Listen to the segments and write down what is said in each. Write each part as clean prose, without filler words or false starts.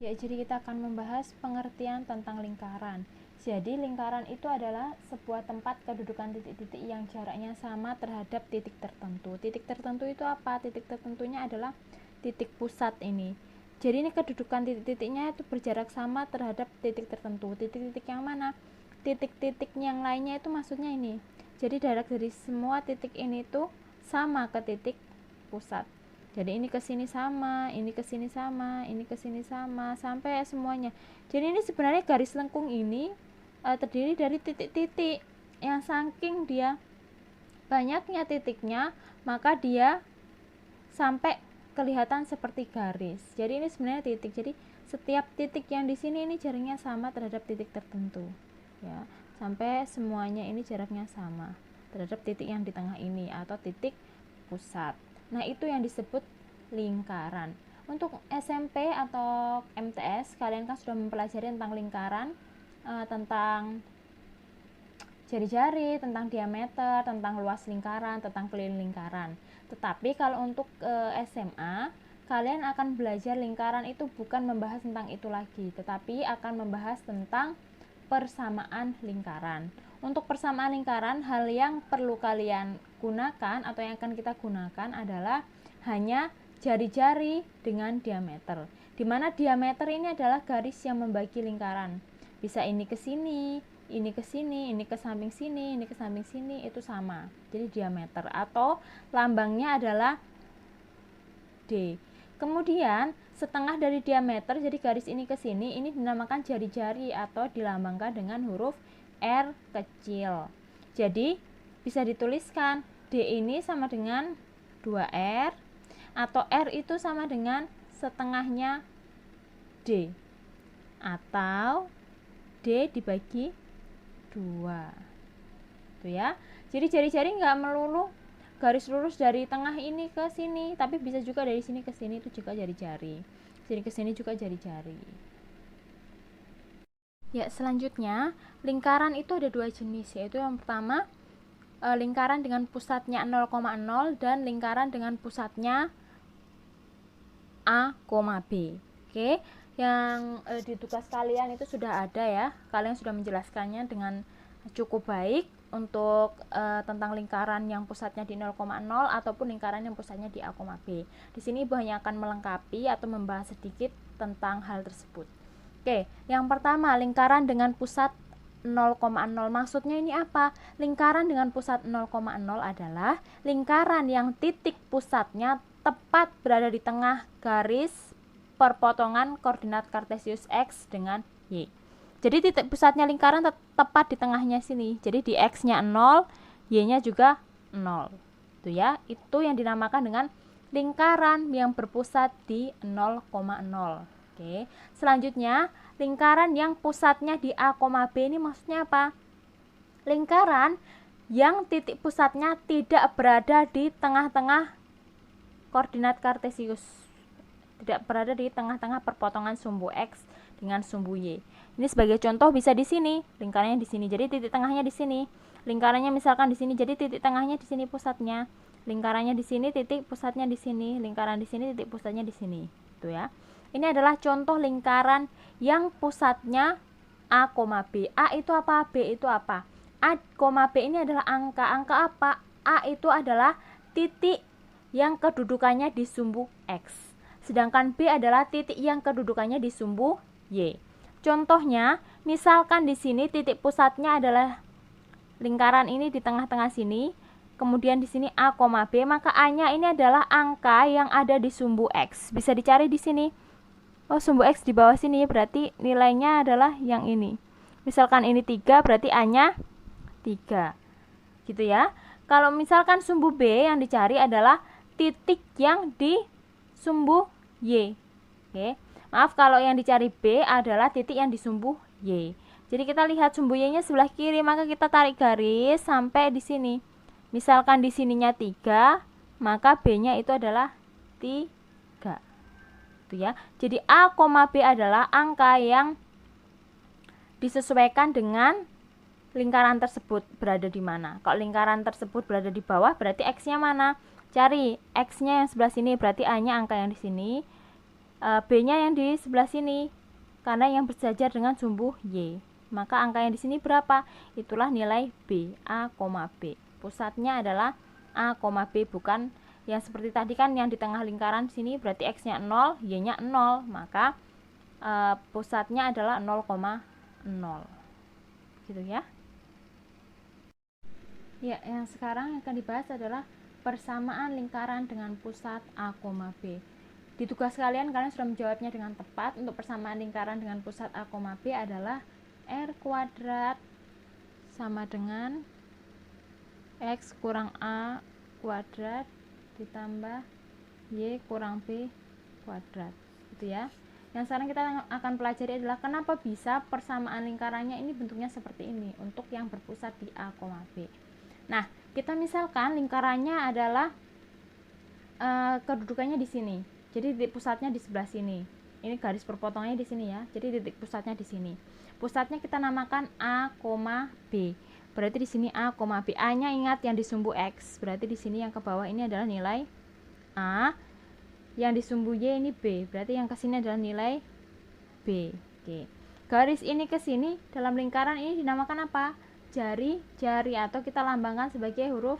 Ya, jadi kita akan membahas pengertian tentang lingkaran. Jadi lingkaran itu adalah sebuah tempat kedudukan titik-titik yang jaraknya sama terhadap titik tertentu. Titik tertentu itu apa? Titik tertentunya adalah titik pusat ini. Jadi ini kedudukan titik-titiknya itu berjarak sama terhadap titik tertentu. Titik-titik yang mana? Titik-titik yang lainnya itu maksudnya ini. Jadi jarak dari semua titik ini tuh sama ke titik pusat. Jadi ini ke sini sama, ini ke sini sama, ini ke sini sama, sampai semuanya. Jadi ini sebenarnya garis lengkung ini terdiri dari titik-titik yang saking dia banyaknya titiknya, maka dia sampai kelihatan seperti garis. Jadi ini sebenarnya titik. Jadi setiap titik yang di sini ini jaraknya sama terhadap titik tertentu. Ya, sampai semuanya ini jaraknya sama terhadap titik yang di tengah ini atau titik pusat. Nah, itu yang disebut lingkaran. Untuk SMP atau MTS, kalian kan sudah mempelajari tentang lingkaran, tentang jari-jari, tentang diameter, tentang luas lingkaran, tentang keliling lingkaran. Tetapi kalau untuk SMA, kalian akan belajar lingkaran itu bukan membahas tentang itu lagi, tetapi akan membahas tentang persamaan lingkaran. Untuk persamaan lingkaran, hal yang perlu kalian gunakan atau yang akan kita gunakan adalah hanya jari-jari dengan diameter. Di mana diameter ini adalah garis yang membagi lingkaran. Bisa ini ke sini, ini ke sini, ini ke samping sini, ini ke samping sini, itu sama. Jadi diameter atau lambangnya adalah D. Kemudian setengah dari diameter, jadi garis ini ke sini, ini dinamakan jari-jari atau dilambangkan dengan huruf R kecil. Jadi bisa dituliskan D ini sama dengan 2R atau R itu sama dengan setengahnya D atau D dibagi 2. Tuh ya. Jadi jari-jari nggak melulu garis lurus dari tengah ini ke sini, tapi bisa juga dari sini ke sini, itu juga jari-jari. Sini ke sini juga jari-jari. Ya, selanjutnya lingkaran itu ada dua jenis, yaitu yang pertama lingkaran dengan pusatnya 0,0 dan lingkaran dengan pusatnya A, B. Oke, yang di tugas kalian itu sudah ada ya, kalian sudah menjelaskannya dengan cukup baik untuk tentang lingkaran yang pusatnya di 0,0 ataupun lingkaran yang pusatnya di A, B. Di sini Ibu hanya akan melengkapi atau membahas sedikit tentang hal tersebut. Oke, yang pertama lingkaran dengan pusat 0,0. Maksudnya ini apa? Lingkaran dengan pusat 0,0 adalah lingkaran yang titik pusatnya tepat berada di tengah garis perpotongan koordinat Kartesius X dengan Y. Jadi titik pusatnya lingkaran tepat di tengahnya sini. Jadi di X-nya 0, Y-nya juga 0. Itu ya, itu yang dinamakan dengan lingkaran yang berpusat di 0,0. Oke. Selanjutnya, lingkaran yang pusatnya di A, B ini maksudnya apa? Lingkaran yang titik pusatnya tidak berada di tengah-tengah koordinat Kartesius. Tidak berada di tengah-tengah perpotongan sumbu X dengan sumbu Y. Ini sebagai contoh bisa di sini, lingkarannya di sini. Jadi titik tengahnya di sini. Lingkarannya misalkan di sini, jadi titik tengahnya di sini pusatnya. Lingkarannya di sini, titik pusatnya di sini. Lingkaran di sini, titik pusatnya di sini. Itu ya. Ini adalah contoh lingkaran yang pusatnya A, B. A itu apa? B itu apa? A, B ini adalah angka. Angka apa? A itu adalah titik yang kedudukannya di sumbu X. Sedangkan B adalah titik yang kedudukannya di sumbu Y. Contohnya, misalkan di sini titik pusatnya adalah lingkaran ini di tengah-tengah sini. Kemudian di sini A, B, maka A-nya ini adalah angka yang ada di sumbu X. Bisa dicari di sini. Oh, sumbu X di bawah sini, berarti nilainya adalah yang ini. Misalkan ini 3, berarti A-nya 3. Gitu ya. Kalau misalkan sumbu B yang dicari adalah titik yang di sumbu Y. Oke. Maaf, kalau yang dicari B adalah titik yang di sumbu Y. Jadi kita lihat sumbu Y-nya sebelah kiri, maka kita tarik garis sampai di sini. Misalkan di sininya 3, maka B-nya itu adalah 3. Ya. Jadi A, B adalah angka yang disesuaikan dengan lingkaran tersebut berada di mana. Kalau lingkaran tersebut berada di bawah, berarti X-nya mana? Cari X-nya yang sebelah sini, berarti A-nya angka yang di sini. B-nya yang di sebelah sini karena yang bersejajar dengan sumbu Y. Maka angka yang di sini berapa? Itulah nilai B, A, B. Pusatnya adalah A, B, bukan yang seperti tadi kan yang di tengah lingkaran sini berarti X-nya 0, Y-nya 0. Maka pusatnya adalah 0,0. Gitu ya. Ya, yang sekarang yang akan dibahas adalah persamaan lingkaran dengan pusat A, B. Di tugas kalian sudah menjawabnya dengan tepat. Untuk persamaan lingkaran dengan pusat A, B adalah R kuadrat sama dengan X kurang A kuadrat ditambah Y kurang B kuadrat. Gitu ya. Yang sekarang kita akan pelajari adalah kenapa bisa persamaan lingkarannya ini bentuknya seperti ini untuk yang berpusat di A, B. Nah, kita misalkan lingkarannya adalah kedudukannya di sini. Jadi titik pusatnya di sebelah sini. Ini garis perpotongnya di sini ya. Jadi titik pusatnya di sini. Pusatnya kita namakan A, B. Berarti di sini A, B. A-nya ingat yang di sumbu X. Berarti di sini yang ke bawah ini adalah nilai A. Yang di sumbu Y ini B. Berarti yang ke sini adalah nilai B. Oke. Garis ini ke sini dalam lingkaran ini dinamakan apa? Jari atau kita lambangkan sebagai huruf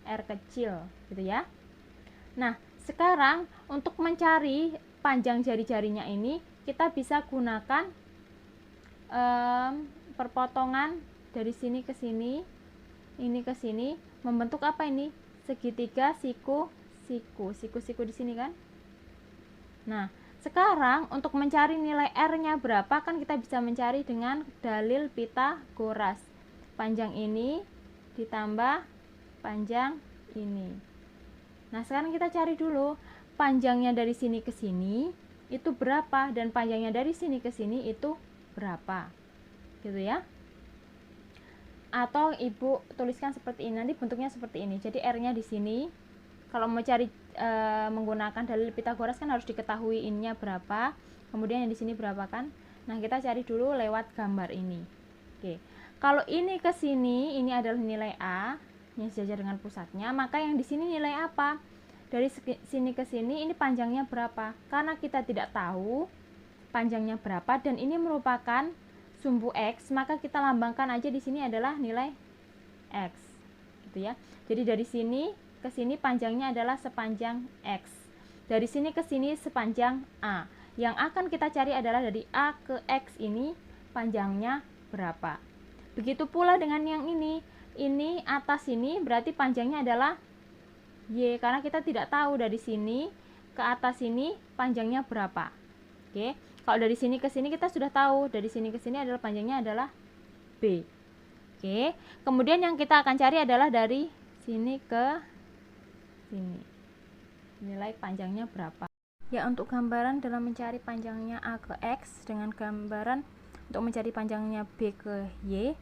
R kecil, gitu ya. Nah, sekarang untuk mencari panjang jari-jarinya ini kita bisa gunakan perpotongan dari sini ke sini, ini ke sini, membentuk apa ini? Segitiga siku di sini kan. Nah, sekarang untuk mencari nilai R-nya berapa kan kita bisa mencari dengan dalil Pitagoras. Panjang ini ditambah panjang ini. Nah, sekarang kita cari dulu panjangnya dari sini ke sini itu berapa dan panjangnya dari sini ke sini itu berapa. Gitu ya. Atau Ibu tuliskan seperti ini, nanti bentuknya seperti ini. Jadi R-nya di sini. Kalau mau cari menggunakan dalil Pitagoras kan harus diketahui ininya berapa, kemudian yang di sini berapa kan. Nah, kita cari dulu lewat gambar ini. Oke. Kalau ini ke sini, ini adalah nilai A yang sejajar dengan pusatnya, maka yang di sini nilai apa? Dari sini ke sini ini panjangnya berapa? Karena kita tidak tahu panjangnya berapa dan ini merupakan sumbu X, maka kita lambangkan aja di sini adalah nilai X. Gitu ya. Jadi dari sini ke sini panjangnya adalah sepanjang X. Dari sini ke sini sepanjang A. Yang akan kita cari adalah dari A ke X ini panjangnya berapa. Begitu pula dengan yang ini. Ini atas ini berarti panjangnya adalah Y, karena kita tidak tahu dari sini ke atas ini panjangnya berapa. Oke. Kalau dari sini ke sini kita sudah tahu, dari sini ke sini adalah panjangnya adalah B. Oke. Kemudian yang kita akan cari adalah dari sini ke sini. Nilai panjangnya berapa? Ya, untuk gambaran dalam mencari panjangnya A ke X dengan gambaran untuk mencari panjangnya B ke Y,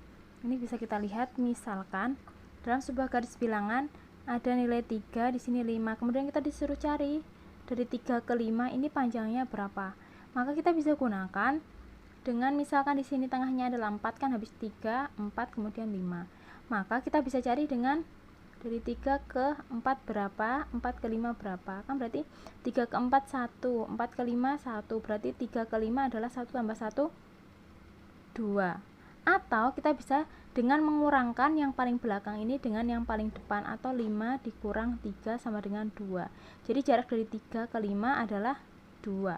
ini bisa kita lihat misalkan dalam sebuah garis bilangan ada nilai 3, di sini 5. Kemudian kita disuruh cari dari 3 ke 5 ini panjangnya berapa. Maka kita bisa gunakan dengan misalkan di sini tengahnya adalah 4 kan, habis 3, 4 kemudian 5. Maka kita bisa cari dengan dari 3 ke 4 berapa, 4 ke 5 berapa. Kan berarti 3 ke 4 1, 4 ke 5 1. Berarti 3 ke 5 adalah 1 tambah 1 2. Atau kita bisa dengan mengurangkan yang paling belakang ini dengan yang paling depan, atau 5 dikurang 3 sama dengan 2. Jadi jarak dari 3 ke 5 adalah 2.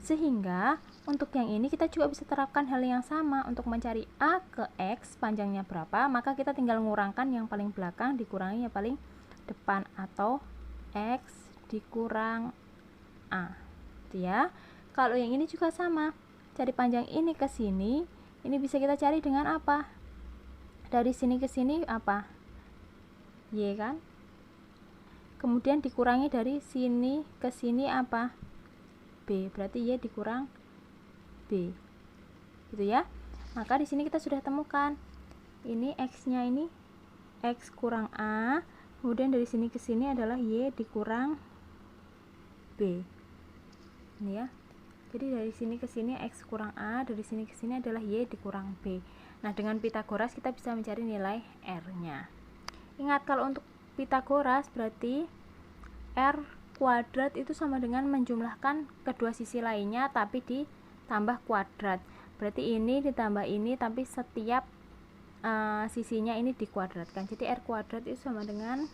Sehingga untuk yang ini kita juga bisa terapkan hal yang sama. Untuk mencari A ke X panjangnya berapa, maka kita tinggal mengurangkan yang paling belakang dikurangi yang paling depan, atau X dikurang A. Gitu ya. Kalau yang ini juga sama. Cari panjang ini ke sini, ini bisa kita cari dengan apa? Dari sini ke sini apa? Y kan? Kemudian dikurangi dari sini ke sini apa? B. Berarti Y dikurang B. Gitu ya. Maka di sini kita sudah temukan. Ini X-nya ini X kurang A. Kemudian dari sini ke sini adalah Y dikurang B. Ini ya. Jadi dari sini ke sini X kurang A, dari sini ke sini adalah Y dikurang B. Nah, dengan Pitagoras kita bisa mencari nilai R-nya. Ingat, kalau untuk Pitagoras berarti R kuadrat itu sama dengan menjumlahkan kedua sisi lainnya tapi ditambah kuadrat. Berarti ini ditambah ini tapi setiap sisinya ini dikuadratkan. Jadi R kuadrat itu sama dengan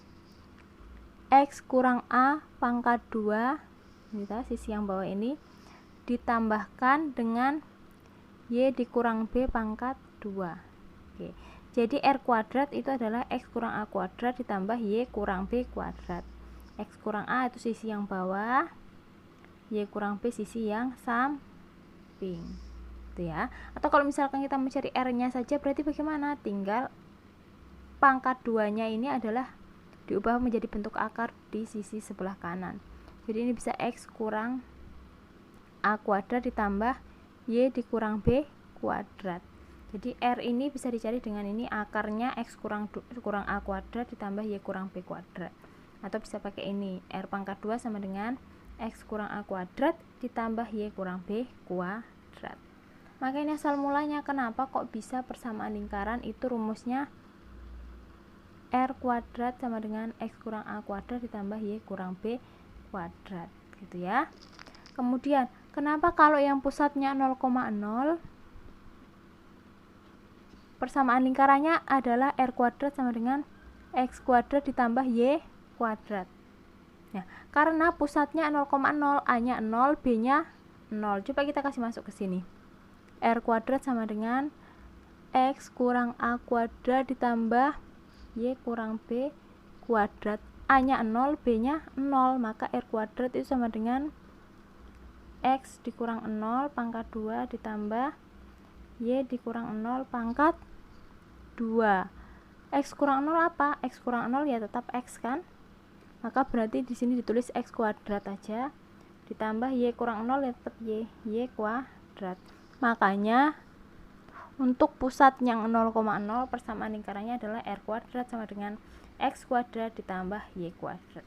X kurang A pangkat 2, ini sisi yang bawah ini, ditambahkan dengan Y dikurang B pangkat 2. Oke. Jadi R kuadrat itu adalah X kurang A kuadrat ditambah Y kurang B kuadrat. X kurang A itu sisi yang bawah, Y kurang B sisi yang samping. Itu ya. Atau kalau misalkan kita mencari R-nya saja, berarti bagaimana? Tinggal pangkat 2-nya ini adalah diubah menjadi bentuk akar di sisi sebelah kanan. Jadi ini bisa X kurang A kuadrat ditambah Y dikurang B kuadrat. Jadi R ini bisa dicari dengan ini, akarnya X kurang A kuadrat ditambah Y kurang B kuadrat. Atau bisa pakai ini, R pangkat 2 sama dengan X kurang A kuadrat ditambah Y kurang B kuadrat. Maka ini asal mulanya kenapa kok bisa persamaan lingkaran itu rumusnya R kuadrat sama dengan X kurang A kuadrat ditambah Y kurang B kuadrat, gitu ya. Kemudian kenapa kalau yang pusatnya 0,0 persamaan lingkarannya adalah R kuadrat sama dengan X kuadrat ditambah Y kuadrat. Nah, karena pusatnya 0,0, A-nya 0, B-nya 0. Coba kita kasih masuk ke sini. R kuadrat sama dengan X kurang A kuadrat ditambah Y kurang B kuadrat. A-nya 0, B-nya 0, maka R kuadrat itu sama dengan X dikurang 0 pangkat 2 ditambah Y dikurang 0 pangkat 2. X kurang 0 apa? X kurang 0 ya tetap X kan? Maka berarti di sini ditulis X kuadrat aja ditambah Y kurang 0 ya tetap Y kuadrat. Makanya untuk pusat yang 0,0 persamaan lingkarannya adalah R kuadrat sama dengan X kuadrat ditambah Y kuadrat.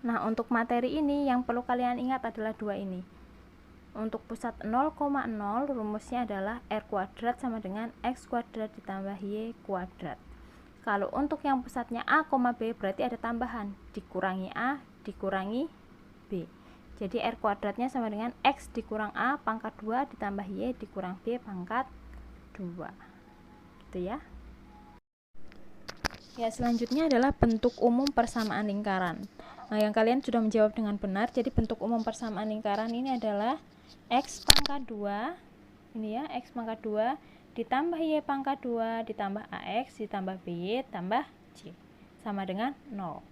Nah, untuk materi ini yang perlu kalian ingat adalah dua ini. Untuk pusat 0,0 rumusnya adalah R kuadrat sama dengan X kuadrat ditambah Y kuadrat. Kalau untuk yang pusatnya A, B berarti ada tambahan, dikurangi A dikurangi B. Jadi R kuadratnya sama dengan X dikurang A pangkat 2 ditambah Y dikurang B pangkat 2. Gitu ya. Ya, selanjutnya adalah bentuk umum persamaan lingkaran. Nah, yang kalian sudah menjawab dengan benar. Jadi bentuk umum persamaan lingkaran ini adalah X pangkat 2. Ini ya, X pangkat 2 ditambah Y pangkat 2 ditambah AX ditambah BY tambah C sama dengan 0.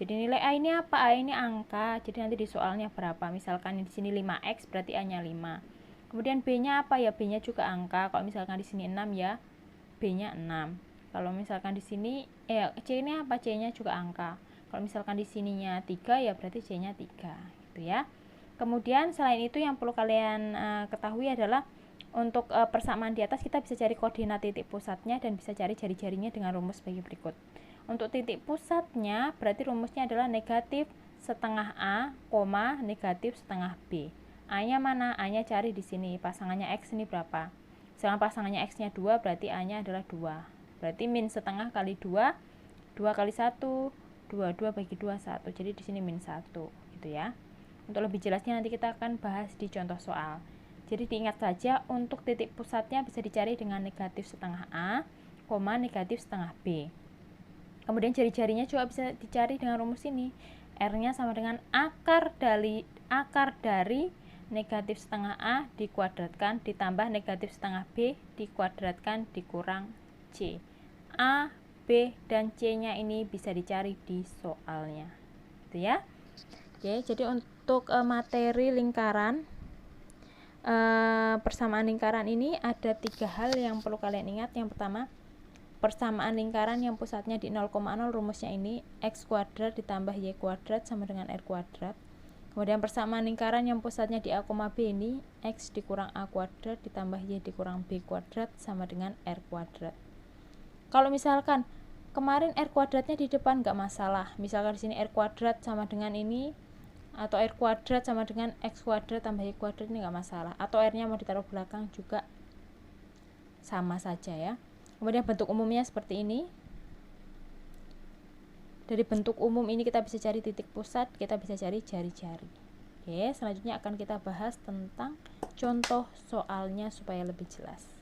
Jadi nilai A ini apa? A ini angka. Jadi nanti di soalnya berapa? Misalkan di sini 5X berarti A-nya 5. Kemudian B-nya apa ya? B-nya juga angka. Kalau misalkan di sini 6 ya, B-nya 6. Kalau misalkan di sini C ini apa? C-nya juga angka. Kalau misalkan di sininya 3 ya berarti C-nya 3, gitu ya. Kemudian selain itu yang perlu kalian ketahui adalah untuk persamaan di atas kita bisa cari koordinat titik pusatnya dan bisa cari jari-jarinya dengan rumus sebagai berikut. Untuk titik pusatnya berarti rumusnya adalah negatif setengah A, negatif setengah B. A-nya mana? A-nya cari di sini. Pasangannya X ini berapa? Misalkan pasangannya X-nya 2 berarti A-nya adalah 2. Berarti min setengah kali 2, 2 kali 1, 2 bagi 2, 1. Jadi di sini min 1, gitu ya. Untuk lebih jelasnya nanti kita akan bahas di contoh soal. Jadi diingat saja untuk titik pusatnya bisa dicari dengan negatif setengah A, negatif setengah B. Kemudian jari-jarinya juga bisa dicari dengan rumus ini. R-nya sama dengan akar dari negatif setengah A dikuadratkan ditambah negatif setengah B dikuadratkan dikurang C. A, B, dan C-nya ini bisa dicari di soalnya. Gitu ya. Oke, jadi untuk materi lingkaran, persamaan lingkaran ini ada 3 hal yang perlu kalian ingat. Yang pertama, persamaan lingkaran yang pusatnya di 0,0 rumusnya ini X kuadrat ditambah Y kuadrat sama dengan R kuadrat. Kemudian persamaan lingkaran yang pusatnya di A, B ini X dikurang A kuadrat ditambah Y dikurang B kuadrat sama dengan R kuadrat. Kalau misalkan kemarin R kuadratnya di depan nggak masalah, misalkan di sini R kuadrat sama dengan ini atau R kuadrat sama dengan X kuadrat tambah Y kuadrat, ini nggak masalah, atau R nya mau ditaruh belakang juga sama saja ya. Kemudian bentuk umumnya seperti ini. Dari bentuk umum ini kita bisa cari titik pusat, kita bisa cari jari-jari. Oke, selanjutnya akan kita bahas tentang contoh soalnya supaya lebih jelas.